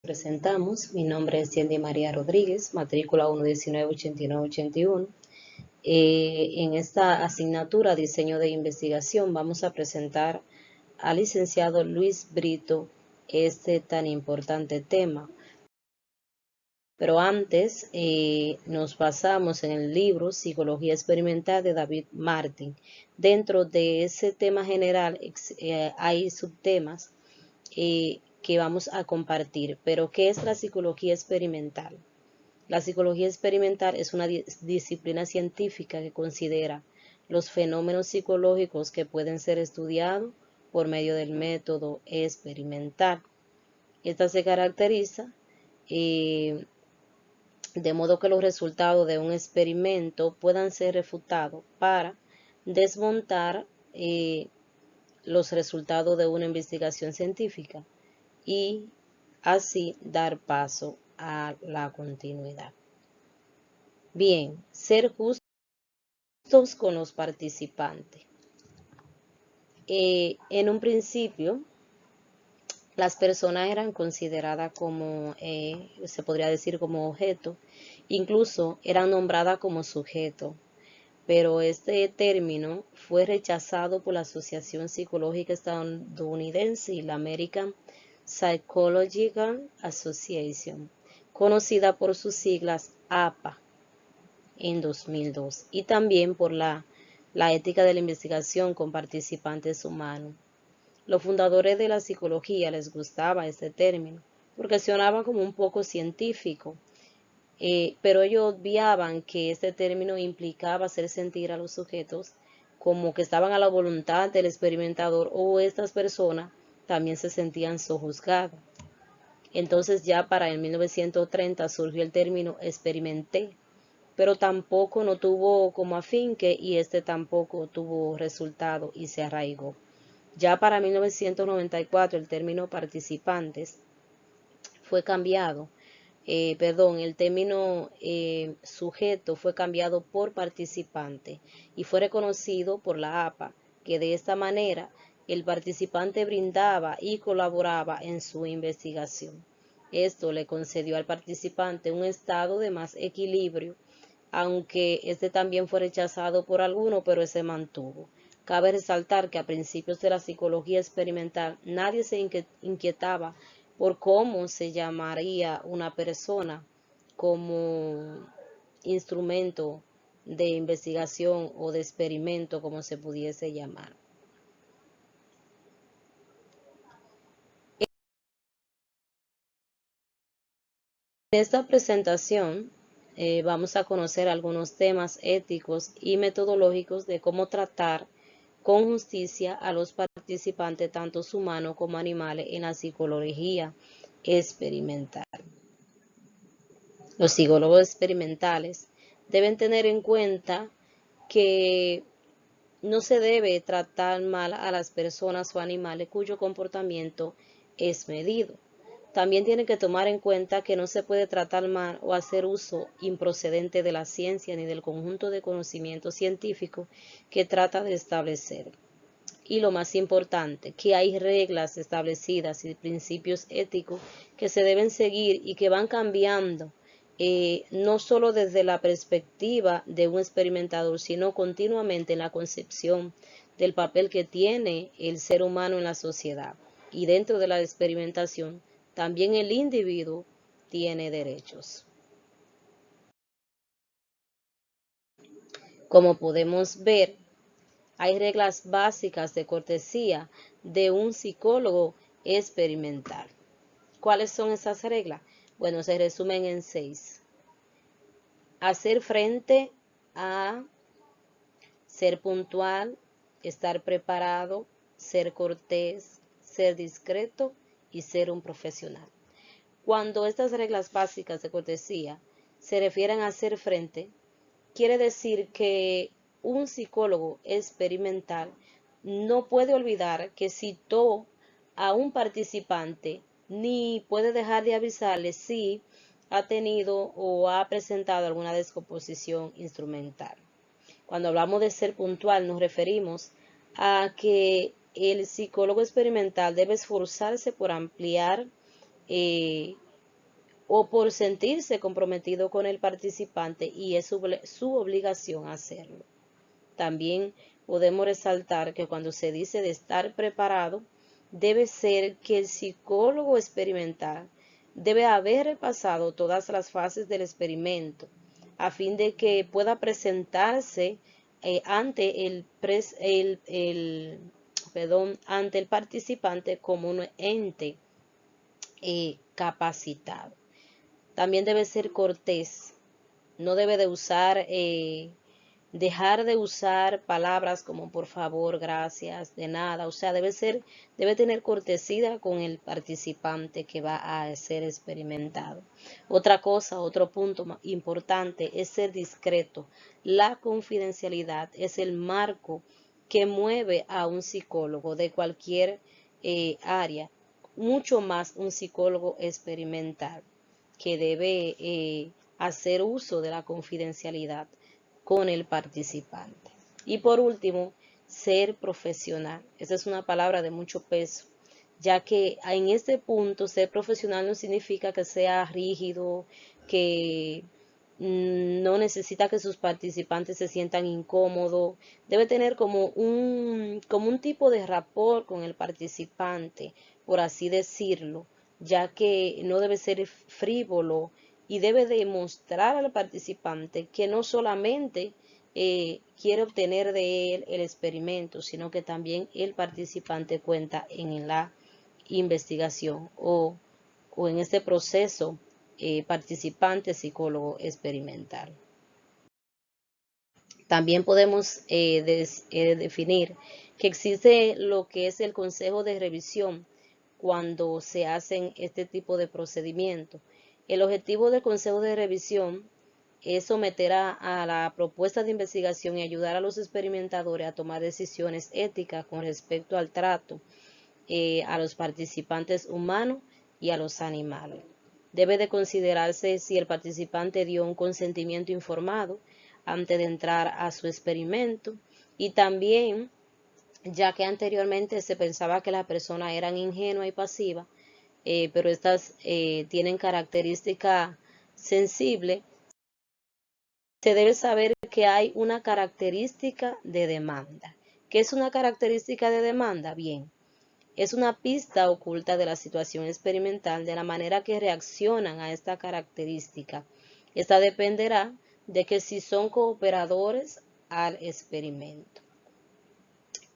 Presentamos. Mi nombre es Yendi María Rodríguez, matrícula 1198981. En esta asignatura Diseño de Investigación vamos a presentar al licenciado Luis Brito este tan importante tema. Pero antes nos basamos en el libro Psicología Experimental de David Martin. Dentro de ese tema general hay subtemas que vamos a compartir. Pero, ¿qué es la psicología experimental? La psicología experimental es una disciplina científica que considera los fenómenos psicológicos que pueden ser estudiados por medio del método experimental. Esta se caracteriza de modo que los resultados de un experimento puedan ser refutados para desmontar los resultados de una investigación científica y así dar paso a la continuidad. Bien, ser justos con los participantes. En un principio, las personas eran consideradas como, se podría decir como objeto, incluso eran nombradas como sujeto, pero este término fue rechazado por la Asociación Psicológica Estadounidense y la American Psychological Association, conocida por sus siglas APA, en 2002, y también por la ética de la investigación con participantes humanos. Los fundadores de la psicología les gustaba este término porque sonaba como un poco científico, pero ellos obviaban que este término implicaba hacer sentir a los sujetos como que estaban a la voluntad del experimentador, o estas personas también se sentían sojuzgadas. Entonces ya para el 1930 surgió el término experimenté, pero tampoco no tuvo como afinque y este tampoco tuvo resultado y se arraigó. Ya para 1994 el término participantes fue cambiado, el término sujeto fue cambiado por participante y fue reconocido por la APA, que de esta manera el participante brindaba y colaboraba en su investigación. Esto le concedió al participante un estado de más equilibrio, aunque este también fue rechazado por algunos, pero se mantuvo. Cabe resaltar que a principios de la psicología experimental nadie se inquietaba por cómo se llamaría una persona como instrumento de investigación o de experimento, como se pudiese llamar. En esta presentación vamos a conocer algunos temas éticos y metodológicos de cómo tratar con justicia a los participantes, tanto humanos como animales, en la psicología experimental. Los psicólogos experimentales deben tener en cuenta que no se debe tratar mal a las personas o animales cuyo comportamiento es medido. También tienen que tomar en cuenta que no se puede tratar mal o hacer uso improcedente de la ciencia ni del conjunto de conocimiento científico que trata de establecer. Y lo más importante, que hay reglas establecidas y principios éticos que se deben seguir y que van cambiando, no solo desde la perspectiva de un experimentador, sino continuamente en la concepción del papel que tiene el ser humano en la sociedad. Y dentro de la experimentación, también el individuo tiene derechos. Como podemos ver, hay reglas básicas de cortesía de un psicólogo experimental. ¿Cuáles son esas reglas? Bueno, se resumen en 6. Hacer frente a ser puntual, estar preparado, ser cortés, ser discreto y ser un profesional. Cuando estas reglas básicas de cortesía se refieren a hacer frente, quiere decir que un psicólogo experimental no puede olvidar que citó a un participante ni puede dejar de avisarle si ha tenido o ha presentado alguna descomposición instrumental. Cuando hablamos de ser puntual nos referimos a que el psicólogo experimental debe esforzarse por ampliar o por sentirse comprometido con el participante y es su obligación hacerlo. También podemos resaltar que cuando se dice de estar preparado, debe ser que el psicólogo experimental debe haber repasado todas las fases del experimento a fin de que pueda presentarse ante ante el participante como un ente capacitado. También debe ser cortés, no debe de usar, dejar de usar palabras como por favor, gracias, de nada. O sea, debe tener cortesía con el participante que va a ser experimentado. Otra cosa, otro punto importante es ser discreto. La confidencialidad es el marco que mueve a un psicólogo de cualquier área, mucho más un psicólogo experimental que debe hacer uso de la confidencialidad con el participante. Y por último, ser profesional. Esa es una palabra de mucho peso, ya que en este punto ser profesional no significa que sea rígido, que no necesita que sus participantes se sientan incómodos. Debe tener como un tipo de rapport con el participante, por así decirlo, ya que no debe ser frívolo y debe demostrar al participante que no solamente quiere obtener de él el experimento, sino que también el participante cuenta en la investigación o en este proceso participante psicólogo experimental. También podemos definir que existe lo que es el consejo de revisión cuando se hacen este tipo de procedimientos. El objetivo del consejo de revisión es someter a la propuesta de investigación y ayudar a los experimentadores a tomar decisiones éticas con respecto al trato a los participantes humanos y a los animales. Debe de considerarse si el participante dio un consentimiento informado antes de entrar a su experimento y también, ya que anteriormente se pensaba que las personas eran ingenuas y pasivas, pero estas tienen características sensibles, se debe saber que hay una característica de demanda. ¿Qué es una característica de demanda? Bien, es una pista oculta de la situación experimental, de la manera que reaccionan a esta característica. Esta dependerá de que si son cooperadores al experimento.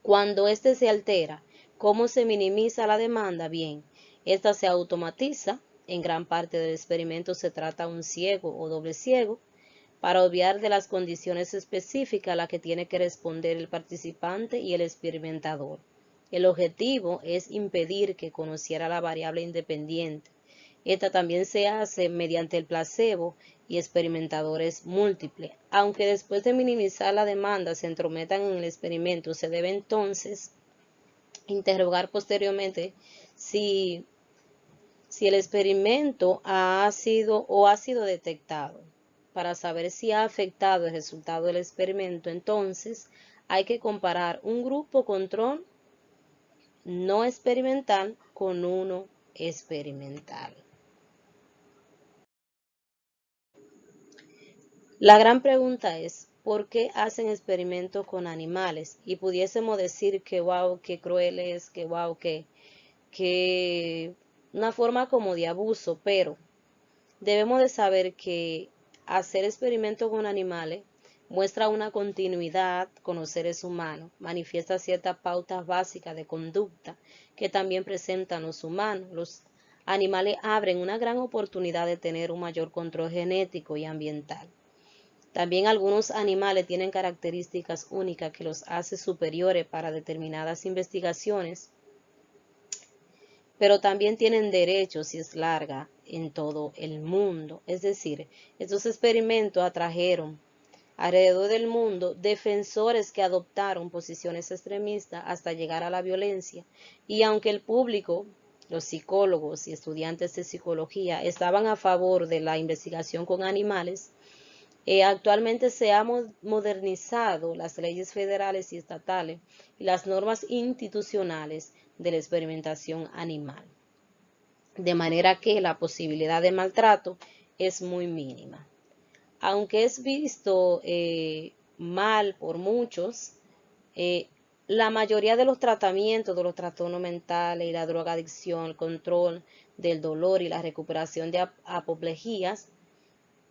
Cuando éste se altera, ¿cómo se minimiza la demanda? Bien, esta se automatiza. En gran parte del experimento se trata un ciego o doble ciego para obviar de las condiciones específicas a las que tiene que responder el participante y el experimentador. El objetivo es impedir que conociera la variable independiente. Esta también se hace mediante el placebo y experimentadores múltiples. Aunque después de minimizar la demanda se entrometan en el experimento, se debe entonces interrogar posteriormente si el experimento ha sido detectado. Para saber si ha afectado el resultado del experimento, entonces hay que comparar un grupo control no experimental con uno experimental. La gran pregunta es, ¿por qué hacen experimentos con animales? Y pudiésemos decir que wow, qué cruel es, que wow, que una forma como de abuso, pero debemos de saber que hacer experimentos con animales muestra una continuidad con los seres humanos, manifiesta ciertas pautas básicas de conducta que también presentan los humanos. Los animales abren una gran oportunidad de tener un mayor control genético y ambiental. También algunos animales tienen características únicas que los hace superiores para determinadas investigaciones, pero también tienen derechos y es larga en todo el mundo. Es decir, estos experimentos atrajeron alrededor del mundo defensores que adoptaron posiciones extremistas hasta llegar a la violencia. Y aunque el público, los psicólogos y estudiantes de psicología estaban a favor de la investigación con animales, actualmente se han modernizado las leyes federales y estatales y las normas institucionales de la experimentación animal. de manera que la posibilidad de maltrato es muy mínima. Aunque es visto mal por muchos, la mayoría de los tratamientos de los trastornos mentales y la drogadicción, el control del dolor y la recuperación de apoplejías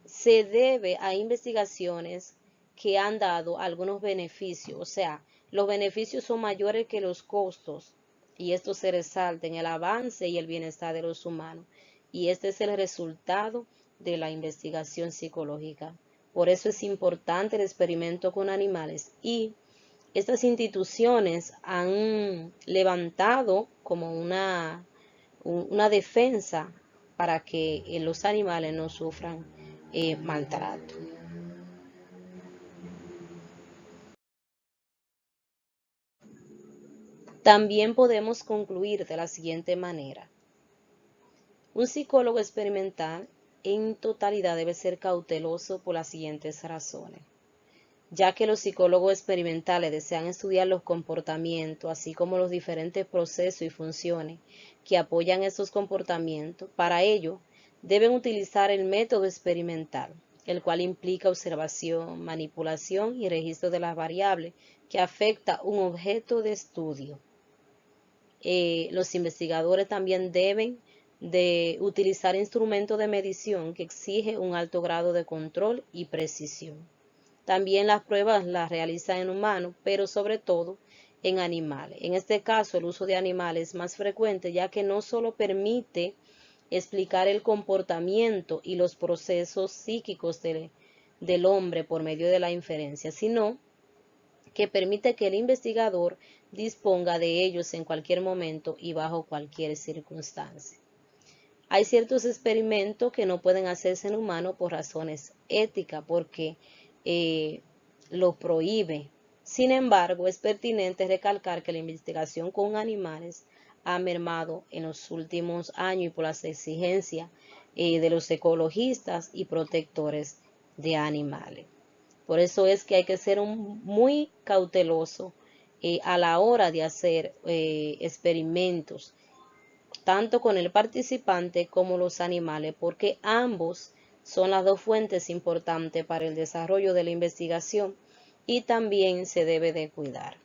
se debe a investigaciones que han dado algunos beneficios, o sea, los beneficios son mayores que los costos y esto se resalta en el avance y el bienestar de los humanos y este es el resultado de la investigación psicológica. Por eso es importante el experimento con animales y estas instituciones han levantado como una defensa para que los animales no sufran maltrato. También podemos concluir de la siguiente manera. Un psicólogo experimental en totalidad debe ser cauteloso por las siguientes razones, ya que los psicólogos experimentales desean estudiar los comportamientos, así como los diferentes procesos y funciones que apoyan estos comportamientos. Para ello, deben utilizar el método experimental, el cual implica observación, manipulación y registro de las variables que afecta un objeto de estudio. Los investigadores también deben de utilizar instrumentos de medición que exigen un alto grado de control y precisión. También las pruebas las realizan en humanos, pero sobre todo en animales. En este caso, el uso de animales es más frecuente, ya que no solo permite explicar el comportamiento y los procesos psíquicos del hombre por medio de la inferencia, sino que permite que el investigador disponga de ellos en cualquier momento y bajo cualquier circunstancia. Hay ciertos experimentos que no pueden hacerse en humanos por razones éticas, porque lo prohíbe. Sin embargo, es pertinente recalcar que la investigación con animales ha mermado en los últimos años y por las exigencias de los ecologistas y protectores de animales. Por eso es que hay que ser muy cauteloso a la hora de hacer experimentos, tanto con el participante como los animales, porque ambos son las dos fuentes importantes para el desarrollo de la investigación y también se debe de cuidar.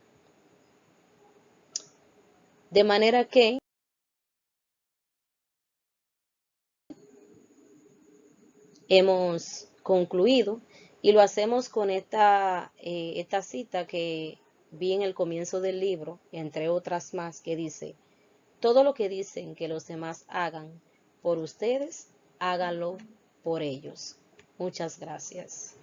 De manera que hemos concluido y lo hacemos con esta cita que vi en el comienzo del libro, entre otras más, que dice: todo lo que dicen que los demás hagan por ustedes, háganlo por ellos. Muchas gracias.